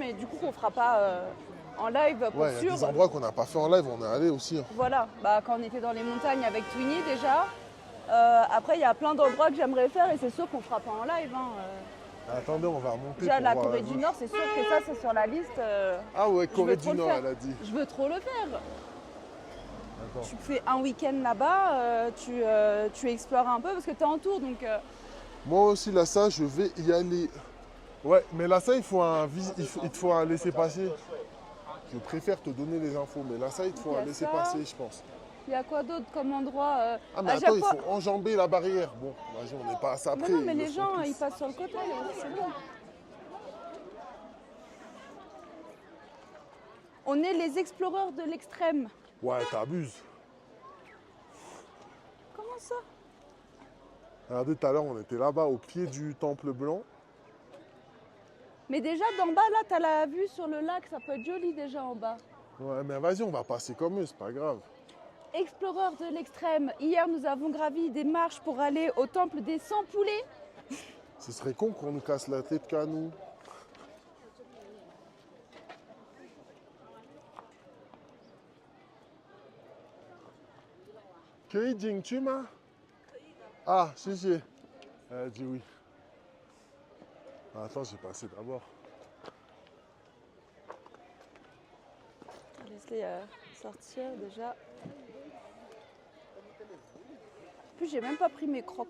mais du coup qu'on fera pas en live pour Ouais, il y a sûr. des endroits qu'on n'a pas fait en live, on est allé aussi. Hein. Voilà, bah, quand on était dans les montagnes avec Twinny déjà. Après, il y a plein d'endroits que j'aimerais faire et c'est sûr qu'on fera pas en live. Hein. Attendez, on va remonter Déjà, pour la voir Corée la du vue. Nord, c'est sûr que ça, c'est sur la liste. Ah ouais, Je veux Corée trop du le Nord, faire. elle a dit. Je veux trop le faire. D'accord. Tu fais un week-end là-bas, tu explores un peu parce que tu es en tour. Donc, Moi aussi, là, ça, je vais y aller. Ouais, mais là, ça, il te faut un laisser-passer. Je préfère te donner les infos, mais là, ça, il te faut il y un a ça. laisser-passer, je pense. Il y a quoi d'autre comme endroit Ah, mais à attends, chaque il fois... faut enjamber la barrière. Bon, vas-y, on n'est pas à ça Mais près. non, mais ils le les font gens, tous. ils passent sur le côté. C'est bon. On est les exploreurs de l'extrême. Ouais, t'abuses. Comment ça? Regardez, tout à l'heure, on était là-bas, au pied du Temple Blanc. Mais déjà, d'en bas, là, t'as la vue sur le lac. Ça peut être joli déjà en bas. Ouais, mais vas-y, on va passer comme eux, c'est pas grave. Exploreurs de l'extrême. Hier, nous avons gravi des marches pour aller au temple des 100 poulets. Ce serait con qu'on nous casse la tête qu'à nous. Tu m'as? Ah, si. Elle a dit oui. Attends, j'ai passé d'abord. Laisse-les sortir déjà. En plus, j'ai même pas pris mes crocs.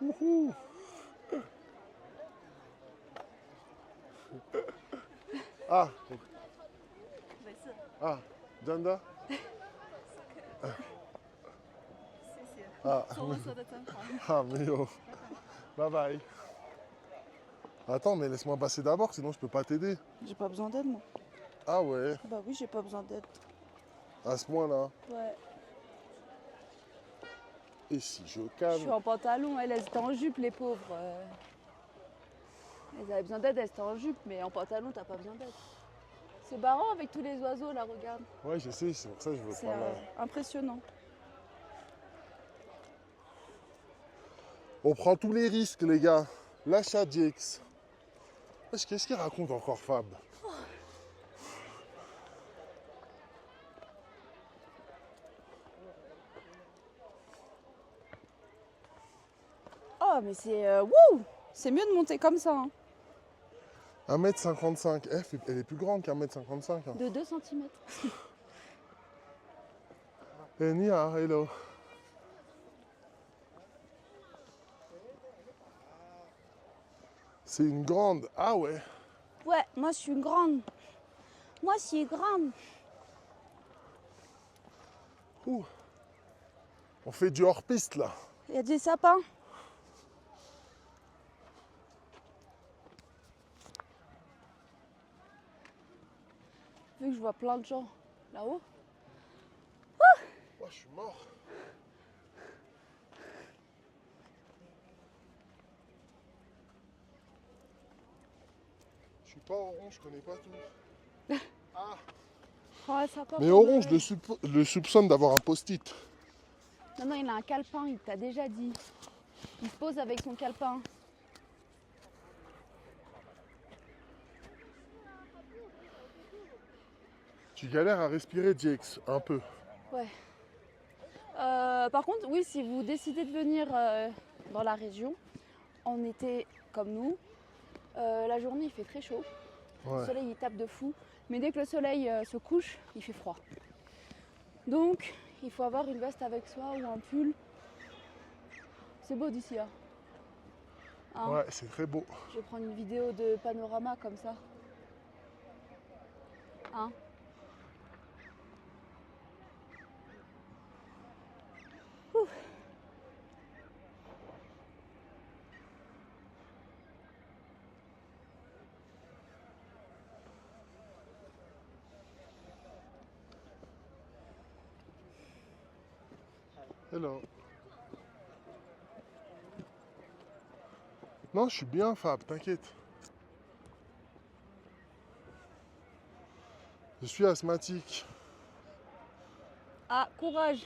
Wouhou. Ah, Janda? Ah, mais oh. Bye bye. Attends, mais laisse-moi passer d'abord, sinon je peux pas t'aider. J'ai pas besoin d'aide, moi. Ah ouais, Bah oui, j'ai pas besoin d'aide. à ce point-là. Ouais. Et si je Je calme? suis en pantalon, elles étaient en jupe, les pauvres. Elles avaient besoin d'aide, elles étaient en jupe, mais en pantalon, t'as pas besoin d'aide. C'est marrant avec tous les oiseaux, là, regarde. Ouais, je sais, c'est pour ça que je veux C'est pas là. impressionnant. On prend tous les risques, les gars. L'achat DX. Qu'est-ce qu'il raconte encore, Fab? Oh, mais c'est... wouh! C'est mieux de monter comme ça, hein. 1m55. Elle est plus grande qu'1m55. Hein. De 2 cm. Eh, Nia, hello. C'est une grande. Ah ouais. Ouais, moi, je suis grande. Moi, je suis grande. Ouh. On fait du hors-piste, là. Il y a des sapins. Vu que je vois plein de gens là-haut. Oh, je suis mort. Je suis pas orange, je connais pas tout. Ah. Oh, un sapin Mais pour orange Noël. le soupçonne d'avoir un post-it. Non, non, il a un calepin, il t'a déjà dit. Il se pose avec son calepin. Tu galères à respirer, DX, un peu. Ouais. Par contre, oui, si vous décidez de venir dans la région, en été comme nous, la journée il fait très chaud. Ouais. Le soleil il tape de fou. Mais dès que le soleil se couche, il fait froid. Donc, il faut avoir une veste avec soi ou un pull. C'est beau d'ici là. Hein, Ouais, c'est très beau. je vais prendre une vidéo de panorama comme ça. Hein? Ouh. Hello. Non, je suis bien, Fab, t'inquiète. Je suis asthmatique. Ah, courage!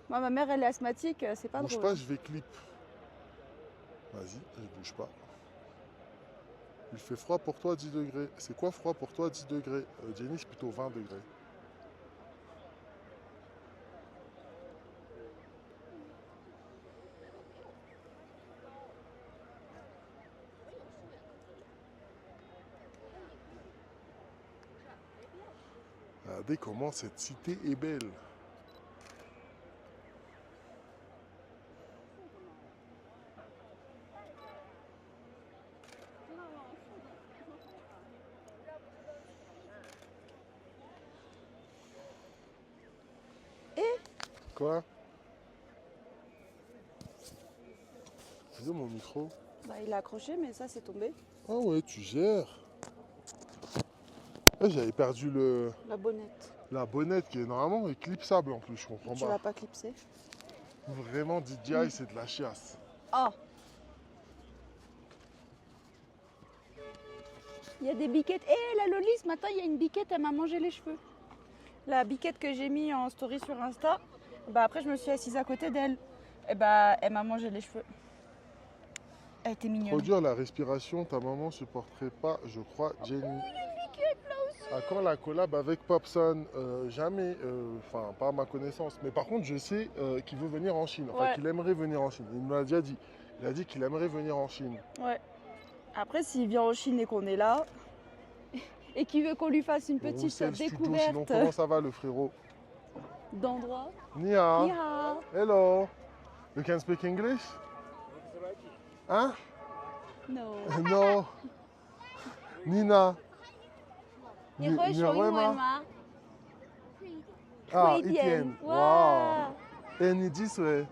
Moi, ma mère, elle est asthmatique, c'est pas Bouge drôle. pas, je vais clip. Vas-y, je bouge pas. Il fait froid pour toi 10 degrés. C'est quoi froid pour toi 10 degrés? Jenny, c'est plutôt 20 degrés. Regardez comment cette cité est belle. Quoi? C'est mon micro. Bah, il a accroché, mais ça, c'est tombé. Ah ouais, tu gères. Ah, j'avais perdu La bonnette. la bonnette qui est normalement éclipsable en plus, je comprends Tu pas. l'as pas clipsé? Vraiment, DJI, c'est de la chiasse. Oh! Il y a des biquettes. Hé, la Lolis, ce matin, il y a une biquette, elle m'a mangé les cheveux. La biquette que j'ai mis en story sur Insta, bah après, je me suis assise à côté d'elle. Et bah, elle m'a mangé les cheveux. Elle était mignonne. Trop dur la respiration, ta maman supporterait pas, je crois, Jenny. À quand la collab avec Popson? Jamais, enfin pas à ma connaissance. Mais par contre, je sais qu'il veut venir en Chine, enfin Ouais. qu'il aimerait venir en Chine. Il me l'a déjà dit. Il a dit qu'il aimerait venir en Chine. Ouais. Après, s'il vient en Chine et qu'on est là, et qu'il veut qu'on lui fasse une petite Roussel Studio, sinon découverte comment ça va le frérot? d'endroits. Nia. Ni hao. Hello. You can speak English? Hein? No. No. Nina. 你会说英文吗？ Ah, 会一点。 Etienne. 哇 Wow. Et ni 10 岁.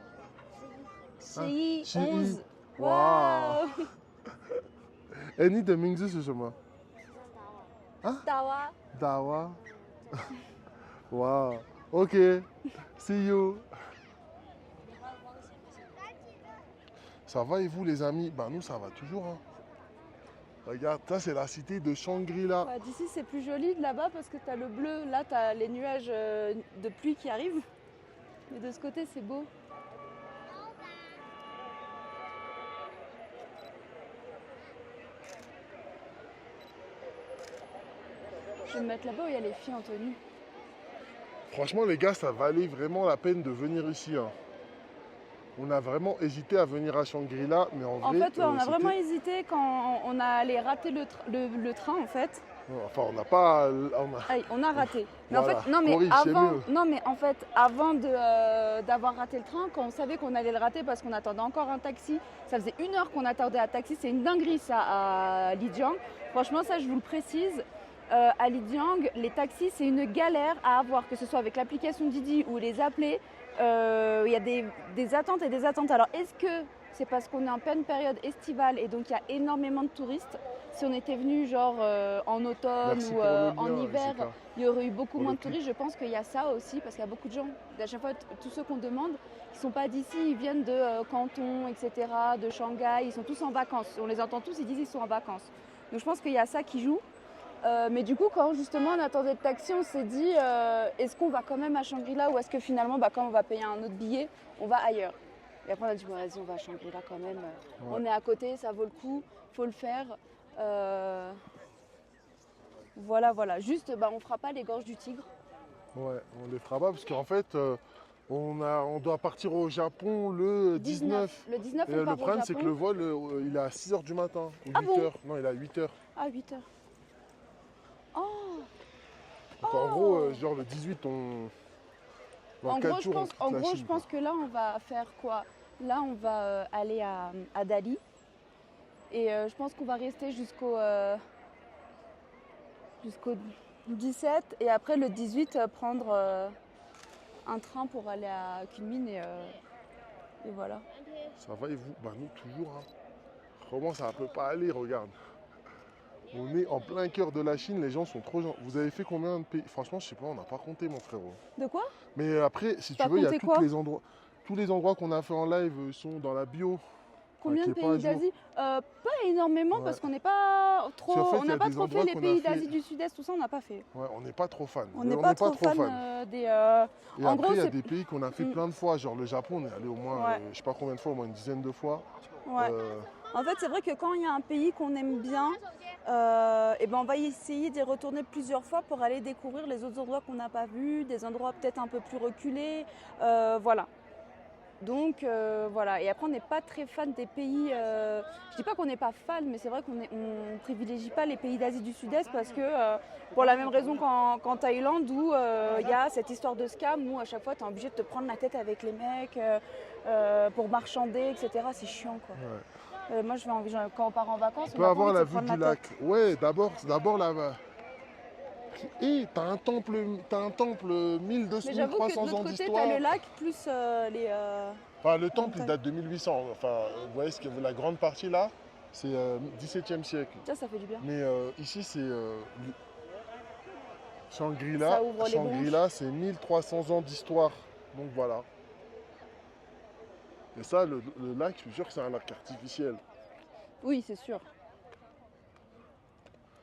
11、 11 11。哇！ Et ni 的名字是什么？大娃。 Dawa. Wow. Ok. See you. Ça va et vous les amis? Bah nous ça va toujours. Hein. Regarde, ça c'est la cité de Shangri-La. Ouais, d'ici, c'est plus joli de là-bas parce que t'as le bleu. Là, t'as les nuages de pluie qui arrivent. Mais de ce côté, c'est beau. Je vais me mettre là-bas où il y a les filles en tenue. Franchement les gars, ça valait vraiment la peine de venir ici. Hein. On a vraiment hésité à venir à Shangri-La, mais en En vrai... fait, ouais, on a c'était- vraiment hésité quand on a allé rater le train, en fait. Enfin, on n'a pas... Aïe, on a raté. Mais Voilà, en fait, non mais corrige, c'est avant, mieux. non mais en fait, avant d'avoir raté le train, quand on savait qu'on allait le rater parce qu'on attendait encore un taxi, ça faisait 1 heure qu'on attendait un taxi. C'est une dinguerie ça à Lijiang. Franchement, ça je vous le précise. À Lijiang, les taxis c'est une galère à avoir, que ce soit avec l'application Didi ou les appeler. Il y a des attentes et des attentes. Alors est-ce que c'est parce qu'on est en pleine période estivale et donc il y a énormément de touristes? Si on était venu genre en automne Merci ou pour le en lien, hiver, Jessica. il y aurait eu beaucoup Pour moins le de touristes. Je pense qu'il y a ça aussi parce qu'il y a beaucoup de gens. À chaque fois, tous ceux qu'on demande, ils ne sont pas d'ici, ils viennent de Canton, etc., de Shanghai. Ils sont tous en vacances. On les entend tous, ils disent qu'ils sont en vacances. Donc je pense qu'il y a ça qui joue. Mais du coup, quand justement on attendait le taxi, on s'est dit est-ce qu'on va quand même à Shangri-La ou est-ce que finalement, quand on va payer un autre billet, on va ailleurs? Et après on a dit bon, vas-y, on va à Shangri-La quand même. On est à côté, ça vaut le coup, faut le faire. Voilà. Juste, on fera pas les gorges du Tigre. Ouais, on les fera pas parce qu'en fait, on doit partir au Japon le 19. Le 19, Et on le part au problème, c'est que Japon. le vol, il est à 6h du matin. Ou 8h. Ah bon Non, il est à 8h. À 8h. Oh. Donc en gros, genre le 18, on... Dans En 4 gros, jours, on quitte la Chine, je pense quoi. que là, on va faire quoi? Là, on va aller à Dali. Et je pense qu'on va rester jusqu'au 17. Et après, le 18, prendre un train pour aller à Kunming. Et voilà. Ça va et vous? Bah nous, toujours. Hein. Comment ça peut pas aller, regarde. On est en plein cœur de la Chine, les gens sont trop gentils. Vous avez fait combien de pays? Franchement, je sais pas, on n'a pas compté, mon frérot. De quoi? Mais après, si T'as tu veux, il y a compté quoi? tous les endroits qu'on a fait en live sont dans la bio. Combien qui de est pas à pays jour. d'Asie? Pas énormément Ouais. parce qu'on n'est pas trop. Parce qu'en fait, On il y a n'a pas des trop fait endroits les qu'on a pays fait. d'Asie du Sud-Est, tout ça, on n'a pas fait. Ouais, on n'est pas trop fan. On n'est pas trop fan des. Et En après, gros, il y a c'est- des pays qu'on a fait Mm. plein de fois. Genre le Japon, on est allé au moins, Ouais. je sais pas combien de fois, au moins une dizaine de fois. Ouais. En fait, c'est vrai que quand il y a un pays qu'on aime bien, et ben on va essayer d'y retourner plusieurs fois pour aller découvrir les autres endroits qu'on n'a pas vus, des endroits peut-être un peu plus reculés. Voilà. Donc voilà, et après on n'est pas très fan des pays, je dis pas qu'on n'est pas fan, mais c'est vrai qu'on ne privilégie pas les pays d'Asie du Sud-Est parce que pour la même raison qu'en Thaïlande où il y a cette histoire de scam où à chaque fois tu es obligé de te prendre la tête avec les mecs pour marchander, etc. C'est chiant quoi. Ouais. Moi quand on part en vacances, On peut avoir la vue du lac. Ouais, d'abord là-bas. Et t'as un temple 1200, Mais j'avoue que de 1300 l'autre ans côté, d'histoire. t'as le lac plus les... Enfin, le temple, il date de 1800. Enfin, vous voyez, la grande partie là, c'est 17e siècle. Ça fait du bien. Mais ici, c'est Ça Shangri-La. ouvre les Shangri-La, c'est 1300 ans d'histoire. Donc voilà. Et ça, le lac, je suis sûr que c'est un lac artificiel. Oui, c'est sûr.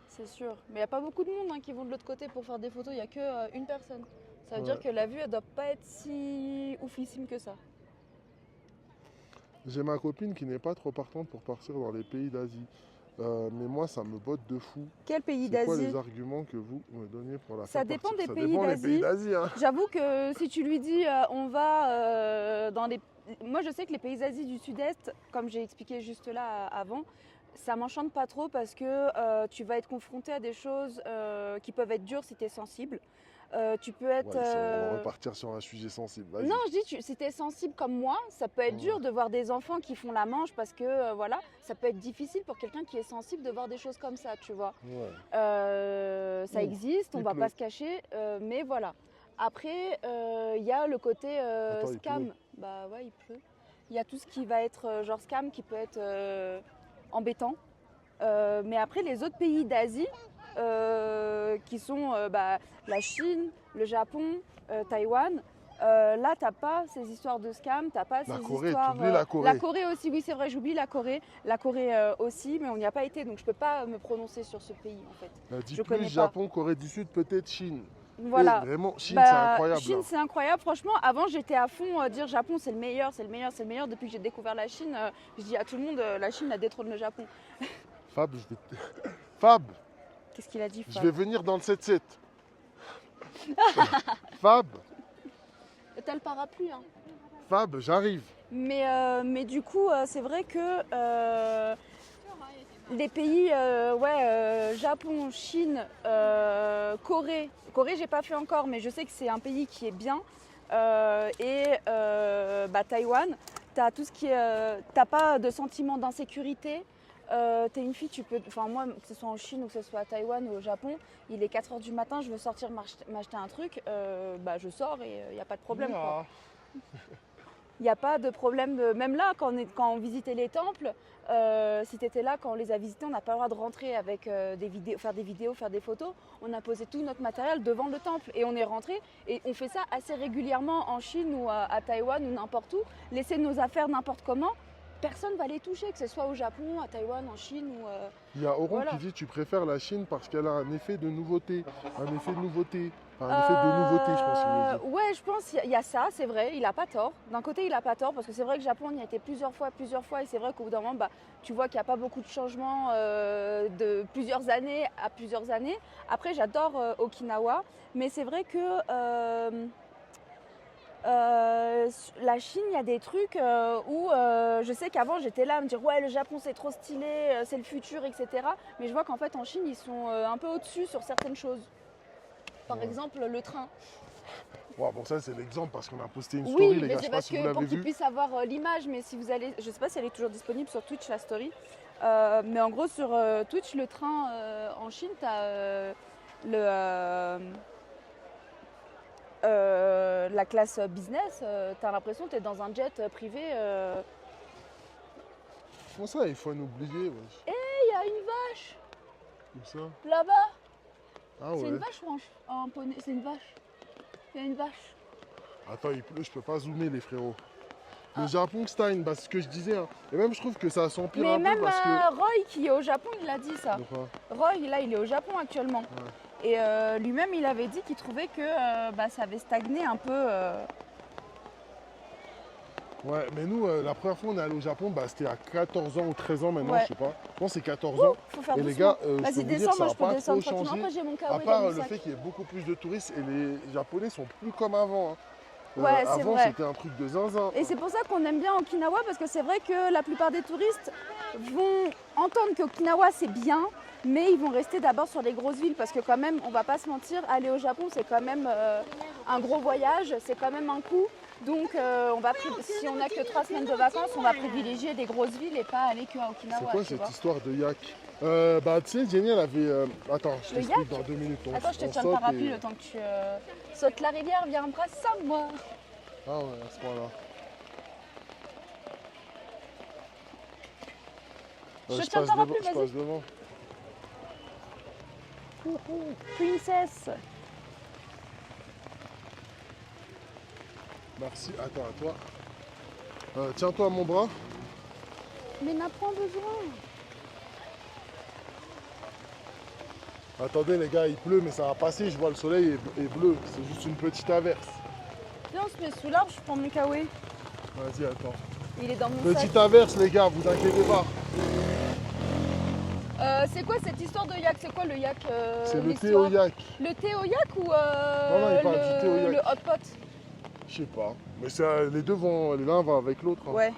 C'est sûr. Mais il n'y a pas beaucoup de monde qui vont de l'autre côté pour faire des photos. Il n'y a qu'une personne. Ça veut dire que la vue, elle doit pas être si oufissime que ça. J'ai ma copine qui n'est pas trop partante pour partir dans les pays d'Asie. Mais moi, ça me botte de fou. Quel pays C'est quoi d'Asie? les arguments que vous me donniez pour la Ça faire dépend partir? des pays d'Asie. Hein. J'avoue que si tu lui dis on va dans les... Moi, je sais que les pays d'Asie du Sud-Est, comme j'ai expliqué juste là avant, ça m'enchante pas trop parce que tu vas être confronté à des choses qui peuvent être dures si tu es sensible. Tu peux être... On va repartir sur un sujet sensible. Vas-y. Non, je dis, si tu es sensible comme moi, ça peut être dur de voir des enfants qui font la manche parce que, voilà, ça peut être difficile pour quelqu'un qui est sensible de voir des choses comme ça, tu vois. Ouais. Ça existe, on va pas se cacher, mais voilà. Après, il y a le côté scam. Bah ouais, il pleut. Il y a tout ce qui va être genre scam qui peut être embêtant. Mais après, les autres pays d'Asie, qui sont la Chine, le Japon, Taïwan. Là, t'as pas ces histoires de scam, t'as pas ces histoires. La Corée. La Corée aussi, oui, c'est vrai, j'oublie la Corée. La Corée aussi, mais on n'y a pas été, donc je peux pas me prononcer sur ce pays en fait. Dis plus Japon, Corée du Sud, peut-être Chine. Voilà. Et vraiment, Chine, c'est incroyable. Chine, c'est incroyable. Franchement, avant, j'étais à fond dire Japon, c'est le meilleur, c'est le meilleur, c'est le meilleur. Depuis que j'ai découvert la Chine, je dis à tout le monde, la Chine, la détrône le Japon. Fab, Fab. Qu'est-ce qu'il a dit, Fab? Je vais venir dans le 7-7. Fab. T'as le parapluie, hein. Fab, j'arrive. Mais du coup, c'est vrai que les pays, Japon, Chine, Corée. Corée, j'ai pas fait encore, mais je sais que c'est un pays qui est bien. Taïwan, t'as tout ce qui est, t'as pas de sentiment d'insécurité. T'es une fille, tu peux, enfin moi, que ce soit en Chine ou que ce soit à Taïwan ou au Japon, il est 4h du matin, je veux sortir m'acheter un truc, je sors et il n'y a pas de problème. Il n'y a pas de problème, même là, quand on visitait les temples, si tu étais là, quand on les a visités, on n'a pas le droit de rentrer avec des vidéos, faire des photos. On a posé tout notre matériel devant le temple et on est rentré. Et on fait ça assez régulièrement en Chine ou à Taïwan ou n'importe où. Laisser nos affaires n'importe comment. Personne ne va les toucher, que ce soit au Japon, à Taïwan, en Chine ou... Il y a Oron qui dit tu préfères la Chine parce qu'elle a un effet de nouveauté. Un effet de nouveauté, je pense. Ouais, je pense qu'il y a ça, c'est vrai, il n'a pas tort. D'un côté, il n'a pas tort parce que c'est vrai que le Japon, on y a été plusieurs fois et c'est vrai qu'au bout d'un moment, tu vois qu'il n'y a pas beaucoup de changements de plusieurs années à plusieurs années. Après, j'adore Okinawa, mais c'est vrai que... la Chine, il y a des trucs où je sais qu'avant j'étais là à me dire ouais, le Japon c'est trop stylé, c'est le futur, etc. Mais je vois qu'en fait en Chine ils sont un peu au-dessus sur certaines choses. Par exemple le train. Ouais, bon ça c'est l'exemple parce qu'on a posté une story, les gars, je sais pas si vous l'avez vu. Pour que tu puisses avoir l'image, mais si vous allez, je sais pas si elle est toujours disponible sur Twitch la story, mais en gros sur Twitch le train en Chine t'as la classe business, t'as l'impression que t'es dans un jet privé. Comment ça, il faut en oublier, wesh. Il y a une vache. Comme ça. Là-bas. Ah ouais. C'est une vache ou un poney? C'est une vache. Il y a une vache. Attends, il pleut, je peux pas zoomer les frérots. Le Japon, Stein, ce que je disais. Hein. Et même je trouve que ça s'empire un peu parce que... Mais même Roy qui est au Japon, il a dit ça. Roy, là, il est au Japon actuellement. Ouais. Et lui-même, il avait dit qu'il trouvait que ça avait stagné un peu. Ouais, mais nous, la première fois on est allé au Japon, bah, c'était à 14 ans ou 13 ans maintenant, Ouais. je sais pas. Non, c'est 14 ans. Faut faire Et les doucement. gars, je peux Vas-y, vous dire, descends, ça moi n'a je peux pas trop descendre tranquillement. changé. Après, j'ai mon À kawaii dans part mon le sac. fait qu'il y ait beaucoup plus de touristes et les Japonais sont plus comme avant, hein. Ouais, c'est Avant, vrai. c'était un truc de zinzin. Et c'est pour ça qu'on aime bien Okinawa, parce que c'est vrai que la plupart des touristes vont entendre qu'Okinawa c'est bien, mais ils vont rester d'abord sur les grosses villes, parce que quand même, on va pas se mentir, aller au Japon c'est quand même un gros voyage, c'est quand même un coût. Donc si on n'a que 3 semaines de vacances, on va privilégier des grosses villes et pas aller qu'à Okinawa. C'est quoi tu cette vois. histoire de yak? Bah, tu sais, Jenny, elle avait. Attends, je Le t'explique yak dans 2 minutes. Attends, je te On tiens le saute parapluie et- le temps que tu sautes la rivière, viens embrasse-moi. Ah ouais, à ce point-là. Je tiens le parapluie, je vas-y. passe devant. Princess. Merci, attends, à toi. Tiens-toi à mon bras. Mais n'a point besoin. Attendez les gars, il pleut mais ça va passer, je vois le soleil est bleu, c'est juste une petite averse. Viens, on se met sous l'arbre, je prends mon kawaii. Vas-y, attends. Il est dans mon sac. Petite averse les gars, vous inquiétez pas. C'est quoi cette histoire de yak? C'est quoi le yak C'est le thé l'histoire au yak. Le thé au yak ou non, il parle du thé au yak. le hot pot? Je sais pas. Mais les deux vont, l'un va avec l'autre. Hein. Ouais.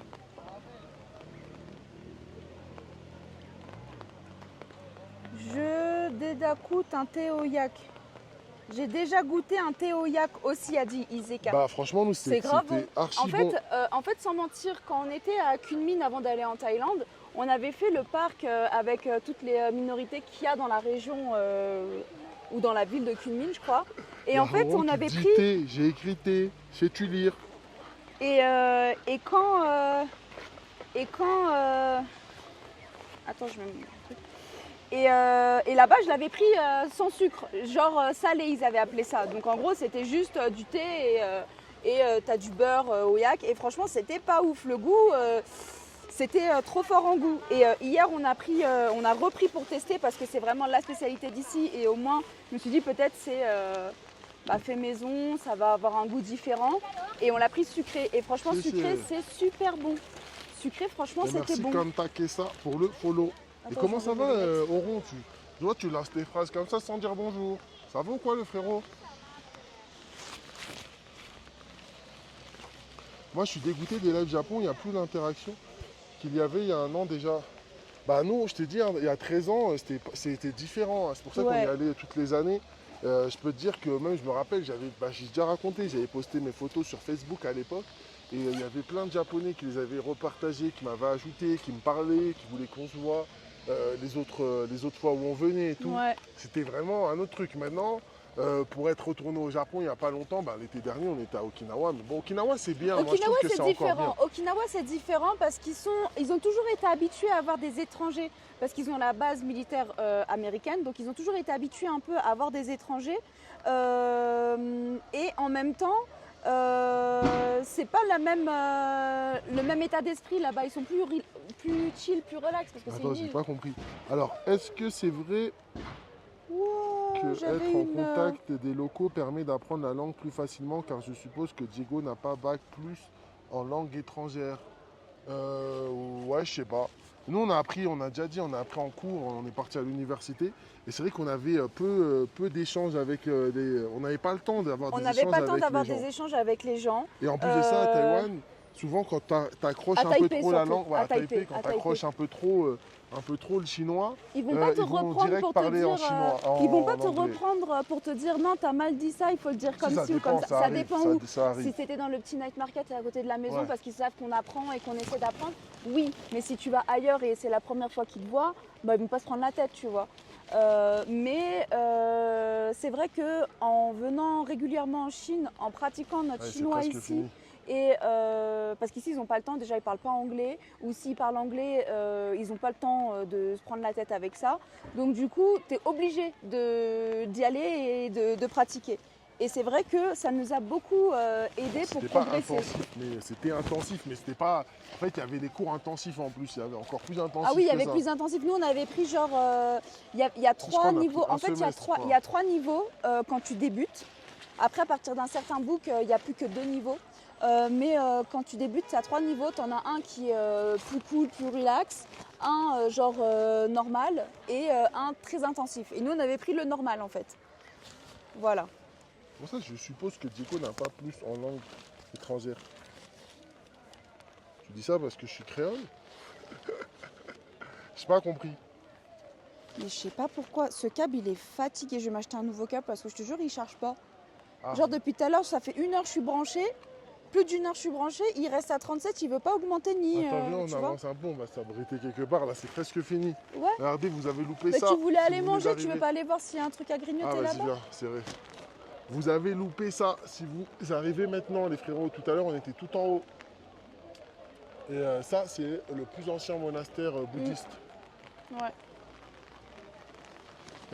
Je dédacoute un thé au yak. J'ai déjà goûté un thé au yak aussi, a dit Izeka. Bah franchement nous C'est c'était grave bon. archi En fait, bon. en fait, sans mentir, quand on était à Kunming avant d'aller en Thaïlande, on avait fait le parc avec toutes les minorités qu'il y a dans la région ou dans la ville de Kunming, je crois. Et en fait, on avait pris. Thé, j'ai écrit thé, sais-tu lire? Et quand. Attends, je vais me. Et là-bas, je l'avais pris sans sucre, genre salé, ils avaient appelé ça. Donc en gros, c'était juste du thé et t'as du beurre au yak. Et franchement, c'était pas ouf. Le goût, c'était trop fort en goût. Et hier, on a repris pour tester parce que c'est vraiment la spécialité d'ici. Et au moins, je me suis dit peut-être c'est fait maison, ça va avoir un goût différent. Et on l'a pris sucré. Et franchement, sucré, c'est super bon. Sucré, franchement, c'était bon. Merci comme ça pour le follow. Et Attends, comment je ça va, vais Oron? Tu vois, tu lances tes phrases comme ça sans dire bonjour. Ça va ou quoi, le frérot? Moi, je suis dégoûté des lives Japon. Il n'y a plus d'interaction qu'il y avait il y a un an déjà. Bah, nous, je t'ai dit, hein, il y a 13 ans, c'était différent. Hein. C'est pour ça qu'on y allait toutes les années. Je peux te dire que même, je me rappelle, j'ai déjà raconté, j'avais posté mes photos sur Facebook à l'époque. Et il y avait plein de Japonais qui les avaient repartagées, qui m'avaient ajouté, qui me parlaient, qui voulaient qu'on se voit. Les autres fois où on venait et tout. Ouais. C'était vraiment un autre truc. Maintenant, pour être retourné au Japon il n'y a pas longtemps, l'été dernier on était à Okinawa. Mais bon, Okinawa c'est bien. Moi, je Okinawa trouve que c'est différent. Okinawa c'est différent parce ils ont toujours été habitués à avoir des étrangers parce qu'ils ont la base militaire américaine. Donc ils ont toujours été habitués un peu à avoir des étrangers. Et en même temps, c'est pas le même état d'esprit là-bas. Ils sont plus chill, plus relax parce que c'est Attends, une j'ai île. pas compris. Alors, est-ce que c'est vrai que j'avais être en contact des locaux permet d'apprendre la langue plus facilement, car je suppose que Diego n'a pas bac plus en langue étrangère? Ouais, je sais pas. Nous on a appris en cours, on est parti à l'université et c'est vrai qu'on avait peu d'échanges avec on n'avait pas le temps d'avoir des échanges avec les gens. On n'avait pas le temps d'avoir des échanges avec les gens. Et en plus de ça, à Taïwan, souvent quand tu accroches un peu trop la langue, à Taipei, quand tu accroches un peu trop le chinois, ils vont pas te reprendre pour te dire. en chinois, ils vont pas te anglais. reprendre pour te dire non, t'as mal dit ça, il faut le dire comme ci ou comme ça. Ça dépend où. Si c'était dans le petit night market à côté de la maison parce qu'ils savent qu'on apprend et qu'on essaie d'apprendre, oui. Mais si tu vas ailleurs et c'est la première fois qu'ils te voient, ils vont pas se prendre la tête, tu vois. Mais c'est vrai que en venant régulièrement en Chine, en pratiquant notre chinois ici. Fini. Et parce qu'ici ils n'ont pas le temps, déjà ils ne parlent pas anglais, ou s'ils parlent anglais, ils n'ont pas le temps de se prendre la tête avec ça. Donc du coup, tu es obligé d'y aller et de pratiquer. Et c'est vrai que ça nous a beaucoup aidé pour progresser. C'était intensif, mais c'était pas... En fait, il y avait des cours intensifs en plus, il y avait encore plus intensif. Ah oui, il y avait plus intensif. Nous, on avait pris genre... Il y a 3 niveaux. En fait, il y a 3 niveaux quand tu débutes. Après, à partir d'un certain book, il n'y a plus que 2 niveaux. Mais quand tu débutes, tu as 3 niveaux. Tu en as un qui est plus cool, plus relax, un genre normal et un très intensif. Et nous, on avait pris le normal en fait. Voilà. Pour ça, je suppose que Diego n'a pas plus en langue étrangère. Tu dis ça parce que je suis créole? J'ai pas compris. Mais je sais pas pourquoi. Ce câble, il est fatigué. Je vais m'acheter un nouveau câble parce que je te jure, il charge pas. Ah. Genre depuis tout à l'heure, ça fait 1 heure que je suis branchée. Plus d'1 heure je suis branchée, il reste à 37, il veut pas augmenter ni. Attends, viens, on tu vois. avance un peu, on va s'abriter quelque part. Là, c'est presque fini. Ouais. Regardez, vous avez loupé Mais ça. tu voulais si aller vous manger, venez tu veux d'arriver. pas aller voir s'il y a un truc à grignoter Ah, vas-y, là-bas? viens, c'est vrai. Vous avez loupé ça. Si vous arrivez maintenant, les frérots, tout à l'heure, on était tout en haut. Et ça, c'est le plus ancien monastère bouddhiste. Ouais.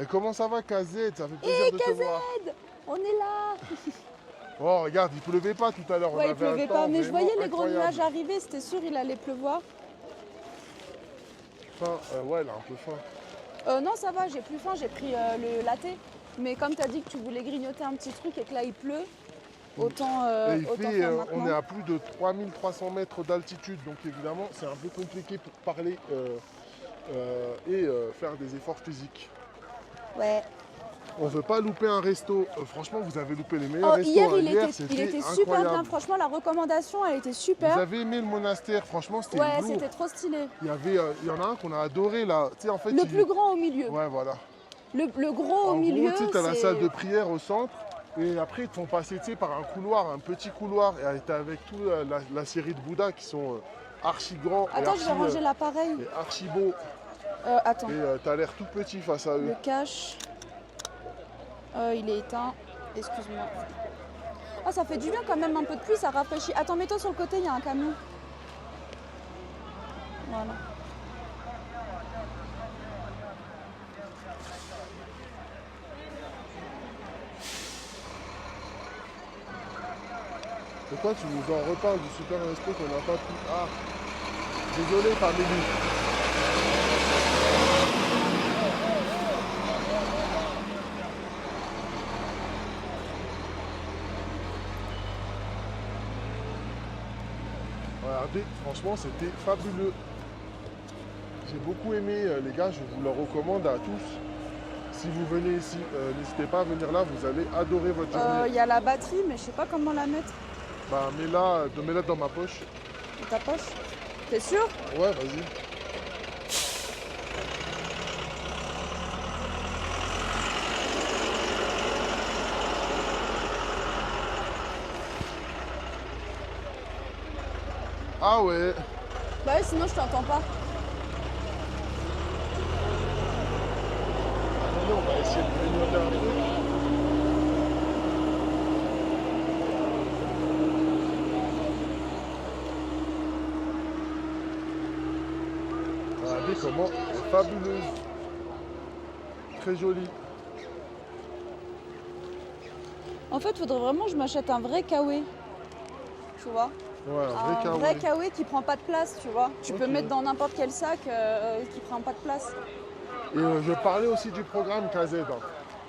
Et comment ça va, Kazed? Ça fait plaisir de te voir. On est là. Oh, regarde, il pleuvait pas tout à l'heure. Ouais, il pleuvait pas, mais je voyais les gros incroyable. nuages arriver, c'était sûr il allait pleuvoir. Faim, ouais, elle a un peu faim. Non, ça va, j'ai plus faim, j'ai pris le latte. Mais comme tu as dit que tu voulais grignoter un petit truc et que là il pleut, autant, Et il autant fait, faire maintenant. on est à plus de 3300 mètres d'altitude, donc évidemment c'est un peu compliqué pour parler et faire des efforts physiques. Ouais. On veut pas louper un resto. Franchement, vous avez loupé les meilleurs restos. Hier, hein. il était c'était super bien. incroyable. Franchement, la recommandation, elle était super. Vous avez aimé le monastère, franchement c'était Ouais, lourd. c'était trop stylé. Il y en a un qu'on a adoré là. Tu sais, en fait, Le plus grand au milieu. Ouais, voilà. Le gros au milieu, tu as la c'est- salle de prière au centre. Et après, ils te font passer par un couloir, un petit couloir. Et tu avec toute la série de Bouddhas qui sont archi grands Attends, je vais ranger l'appareil. et archi beaux. Attends, Et tu as l'air tout petit face à eux. le cache. Il est éteint. Excuse-moi. Ah, ça fait du bien quand même, un peu de pluie, ça rafraîchit. Attends, mets-toi sur le côté, il y a un camion. Voilà. Pourquoi tu nous en reparles du super resto qu'on n'a pas pu... Ah, désolé, famille. Regardez, franchement, c'était fabuleux. J'ai beaucoup aimé, les gars, je vous le recommande à tous. Si vous venez ici, n'hésitez pas à venir là, vous allez adorer votre journée. Il y a la batterie, mais je sais pas comment la mettre. Bah, mets-la dans ma poche. Dans ta poche. T'es sûr? Ouais, vas-y. Ah ouais. Bah ouais, sinon je t'entends pas. Attendez, on va essayer de grignoter un truc. Regardez comment elle est fabuleuse. Très jolie. En fait, faudrait vraiment que je m'achète un vrai kawaii. Tu vois? Ouais, un Un vrai vrai kawaii. kawaii qui prend pas de place, tu vois. Tu peux Ok. mettre dans n'importe quel sac qui prend pas de place. Et je parlais aussi du programme KZ.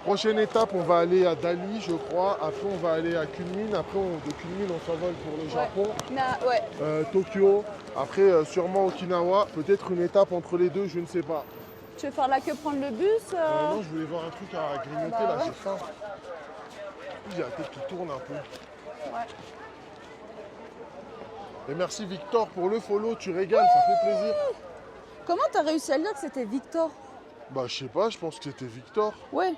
Prochaine étape, on va aller à Dali, je crois. Après, on va aller à Kunming. Après, de Kunming, on s'envole pour le Japon. Ouais. Tokyo. Après, sûrement Okinawa. Peut-être une étape entre les deux, je ne sais pas. Tu veux faire la queue, prendre le bus Non, je voulais voir un truc à grignoter. Bah là, ouais. j'ai faim. J'ai la tête qui tourne un peu. Ouais. Et merci Victor pour le follow. Tu régales, ça fait plaisir. Comment t'as réussi à lire que c'était Victor? Bah, je sais pas, je pense que c'était Victor. Ouais.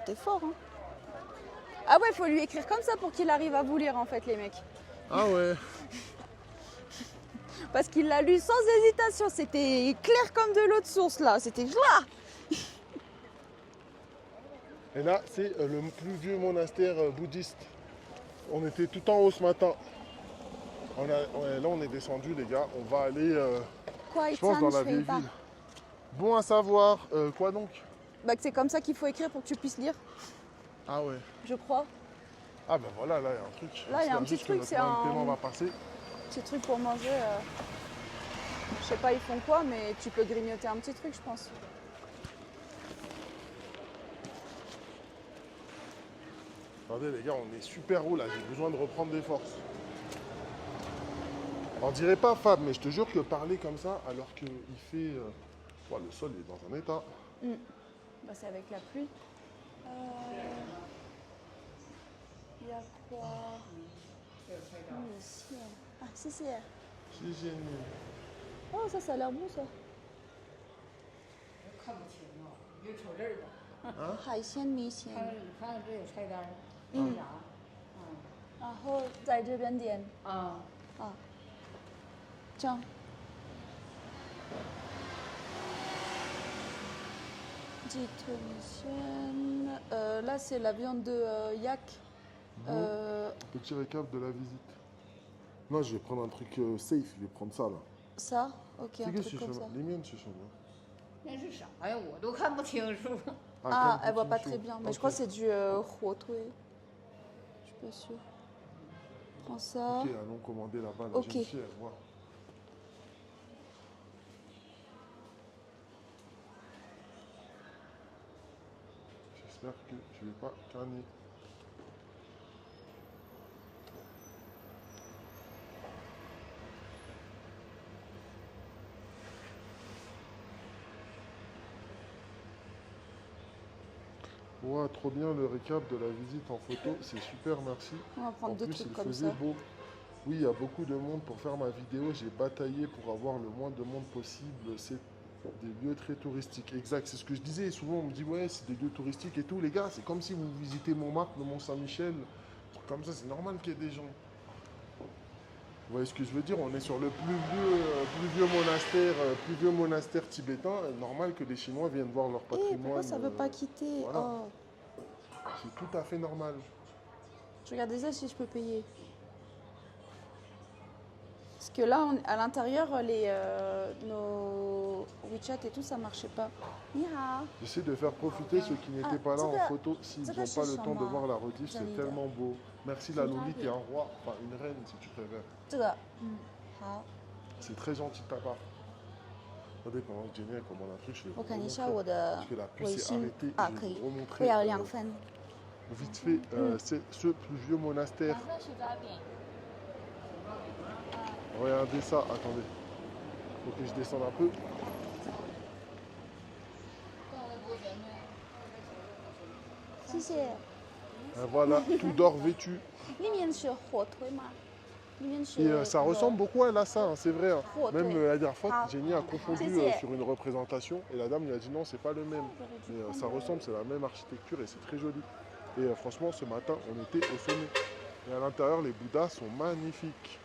T'es fort, hein. Ah ouais, faut lui écrire comme ça pour qu'il arrive à vous lire, en fait, les mecs. Ah ouais. Parce qu'il l'a lu sans hésitation. C'était clair comme de l'eau de source, là. C'était là. Et là, c'est le plus vieux monastère bouddhiste. On était tout en haut ce matin. Là, on est descendu, les gars. On va aller, Quoi, je pense, dans la vieille ville. Bon à savoir. Quoi donc? Bah, que c'est comme ça qu'il faut écrire pour que tu puisses lire, Ah ouais. je crois. Ah ben voilà, là, il y a un truc. Là, il y a un J'espère petit juste que truc, notre c'est moyen de un- paiement va passer. Petit truc pour manger. Je sais pas, ils font quoi, mais tu peux grignoter un petit truc, je pense. Regardez les gars, on est super haut là, j'ai besoin de reprendre des forces. On dirait pas Fab, mais je te jure que parler comme ça, alors qu'il fait... ouais, le sol est dans un état. Bah, c'est avec la pluie. Il y a quoi? Ici. Ah, si, si. C'est génial. Oh, ça a l'air bon, ça. 看不清啊，你就瞅这儿吧。海鲜米线。看这有菜单儿，嗯啥？然后在这边点。啊，啊，这样。Dites米线。Là, c'est la viande de yak. Petit récap de la visite. Non, je vais prendre un truc safe, je vais prendre ça là. Ça? Ok, C'est un que truc comme ça. les miennes, ce sont bien. 那是啥呀？我都看不清楚。 Ah, elle voit comme pas ça, très bien. Mais ok. je crois que c'est du huotui. Je suis pas sûre. Prends ça. Ok, allons commander là-bas. La Ok. jeune fille, elle voit. J'espère que je vais pas canner. Ouais, trop bien le récap de la visite en photo, c'est super, merci. On va prendre En deux plus, trucs il comme faisait ça. beau. Oui, il y a beaucoup de monde pour faire ma vidéo. J'ai bataillé pour avoir le moins de monde possible. C'est des lieux très touristiques. Exact, c'est ce que je disais. Souvent, on me dit, ouais, c'est des lieux touristiques et tout. Les gars, c'est comme si vous visitez Montmartre, le Mont-Saint-Michel. Comme ça, c'est normal qu'il y ait des gens. Vous voyez ce que je veux dire? On est sur le plus vieux monastère tibétain. Normal que les Chinois viennent voir leur Eh, patrimoine. pourquoi ça veut pas quitter? voilà. Oh. C'est tout à fait normal. Je regarde déjà si je peux payer. Parce que là, à l'intérieur, nos WeChat et tout, ça marchait pas. Ni hao. J'essaie de faire profiter ceux qui n'étaient pas là en photo s'ils n'ont pas le temps de voir la rediff, c'est tellement beau. Merci la Loli, t'es un roi, enfin une reine si tu préfères. 这个，好， C'est très gentil de ta part. Regardez pendant que Jenny elle commande un truc, je vais vous 我看一下 remontrer. 我的 Parce que la pluie 微 s'est 信 arrêtée, 啊， je 可 vais 以 vous，remontrer 我要2份。 vite fait c'est ce plus vieux monastère. Regardez ça, attendez. Faut que je descende un peu. Voilà, tout d'or vêtu. 里面是火腿吗？里面是 Et ça ressemble beaucoup à ça, hein, c'est vrai. Hein. Oh, Même ouais. la dernière fois, Ah. Jenny a confondu C'est- sur une représentation et la dame lui a dit non, c'est pas le même. Mais ça ressemble, c'est la même architecture et c'est très joli. Et franchement, ce matin, on était au sommet. Et à l'intérieur, les Bouddhas sont magnifiques.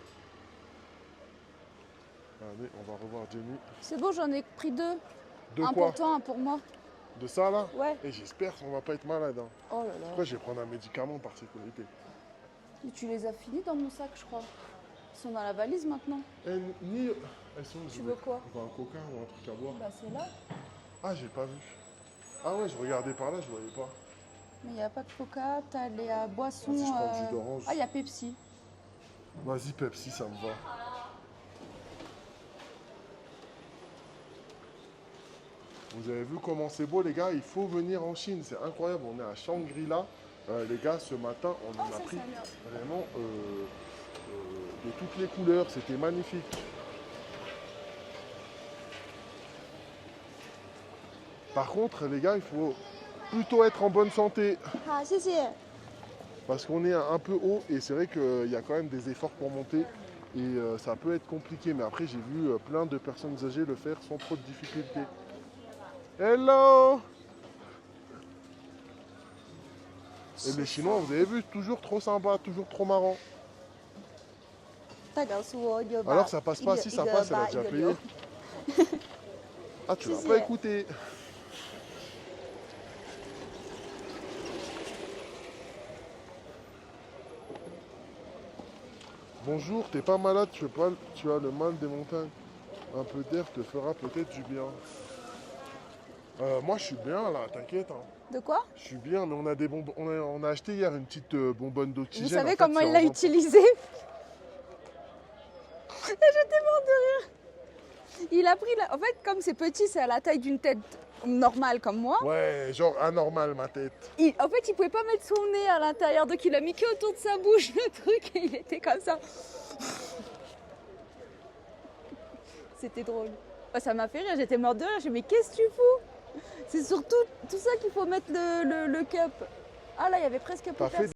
Allez, on va revoir Jenny. C'est bon, j'en ai pris 2. De Un quoi? pour toi, un pour moi. De ça là? Ouais. Et j'espère qu'on va pas être malade. Hein. Oh là là. Après, je vais prendre un médicament par sécurité. Mais tu les as finis dans mon sac, je crois. Ils sont dans la valise maintenant. Elles sont où, Tu veux quoi? Je veux un coca ou un truc à boire. Bah, c'est là. Ah, j'ai pas vu. Ah ouais, je regardais par là, je voyais pas. Mais il n'y a pas de coca, t'as les boissons. Vas-y, je prends du jus d'orange. Ah, il y a Pepsi. Vas-y, Pepsi, ça me va. Vous avez vu comment c'est beau, les gars? Il faut venir en Chine, c'est incroyable. On est à Shangri-La. Les gars, ce matin, on en a pris vraiment de toutes les couleurs. C'était magnifique. Par contre, les gars, il faut plutôt être en bonne santé. Ah, si, si. Parce qu'on est un peu haut et c'est vrai qu'il y a quand même des efforts pour monter. Et ça peut être compliqué. Mais après, j'ai vu plein de personnes âgées le faire sans trop de difficultés. Hello! Et les Chinois, vous avez vu, toujours trop sympa, toujours trop marrant. Alors ça passe pas, si ça passe, elle a déjà payé. Ah, tu l'as pas écouté. Bonjour, t'es pas malade, tu as le mal des montagnes. Un peu d'air te fera peut-être du bien. Moi je suis bien là, t'inquiète. Hein. De quoi? Je suis bien, mais on a des bonbons. On a acheté hier une petite bonbonne d'oxygène. Vous savez En fait, comment c'est il en l'a vente. utilisé? J'étais morte de rire. Il a pris, en fait, comme c'est petit, c'est à la taille d'une tête normal comme moi. Ouais, genre anormal ma tête. En fait, il pouvait pas mettre son nez à l'intérieur, donc il a mis que autour de sa bouche le truc et il était comme ça. C'était drôle. Bah, ça m'a fait rire, j'étais morte de rire. J'ai dit, mais qu'est-ce que tu fous? C'est surtout tout ça qu'il faut mettre le cup. Ah là, il y avait presque plus T'as fait personne.